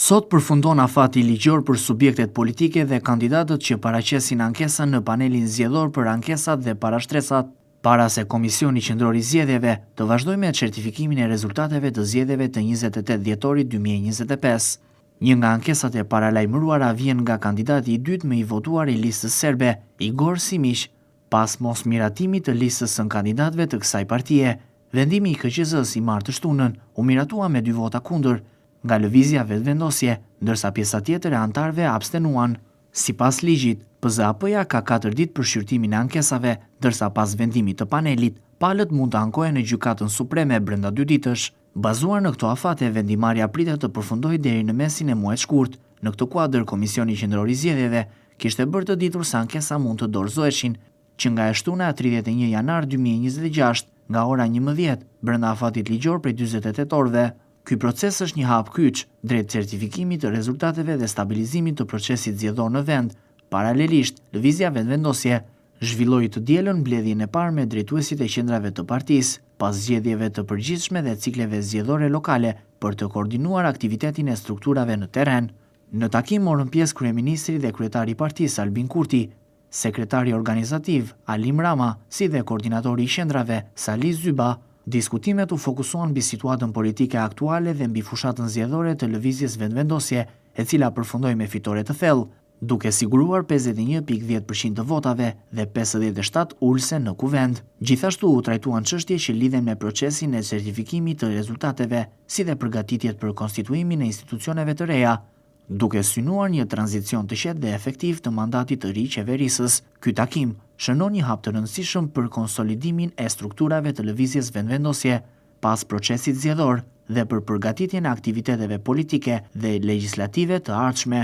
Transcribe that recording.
Sot përfundon afati ligjor për subjektet politike dhe kandidatët që paraqesin ankesa në panelin zgjedhor për ankesat dhe parashtresat, para se Komisioni Qendror i Zgjedhjeve të vazhdojë me certifikimin e rezultateve të zgjedhjeve të 28 dhjetorit 2025. Një nga ankesat e paralajmëruara vjen nga kandidati i dytë më i votuar i listës serbe, Igor Simić, pas mos miratimit të listës së kandidatëve të kësaj partie. Vendimi i KQZ-s i martë të shtunën u miratua me 2 vota kundër nga lëvizja vetëvendosje, ndërsa pjesa tjetër e antarëve abstenuan. Sipas ligjit, PZAP-ja ka 4 ditë për shqyrtimin e ankesave, ndërsa pas vendimit të panelit, palët mund të ankohen në gjykatën supreme brenda 2 ditësh. Bazuar në këto afate, vendimarrja pritet të përfundojë deri në mesin e muajit shkurt. Në këtë kuadër, Komisioni Qendror i Zgjedhjeve kishte bërë të ditur se ankesa mund të dorëzoheshin që nga e shtuna 31 janar 2026 nga ora 11 brenda afatit ligjor prej 48 orëve. Ky proces është një hap kyç drejt certifikimit të rezultateve dhe stabilizimit të procesit zgjedhor në vend. Paralelisht, lëvizja vetëvendosje zhvilloi të dielën mbledhjen e parë me drejtuesit e qendrave të partisë, pas zgjedhjeve të përgjithshme dhe cikleve zgjedhore lokale për të koordinuar aktivitetin e strukturave në terren. Në takim morën pjesë kryeministri dhe kryetari i partisë Albin Kurti, sekretari organizativ Alim Rama, si dhe koordinatori i qendrave Sali Zyba. Diskutimet u fokusuan mbi situatën politike aktuale dhe mbi fushatën zgjedhore të lëvizjes vetëvendosje, e cila përfundoi me fitore të thellë, duke siguruar 51.10% të votave dhe 57 ulse në kuvend. Gjithashtu u trajtuan çështje që lidhen me procesin e certifikimit të rezultateve, si dhe përgatitjet për konstituimin e institucioneve të reja, duke synuar një tranzicion të qetë dhe efektiv të mandatit të ri qeverisës. Ky takim shënon një hap të rëndësishëm për konsolidimin e strukturave të lëvizjes vetëvendosje pas procesit zgjedhor dhe për përgatitjen e aktiviteteve politike dhe legjislative të ardhshme.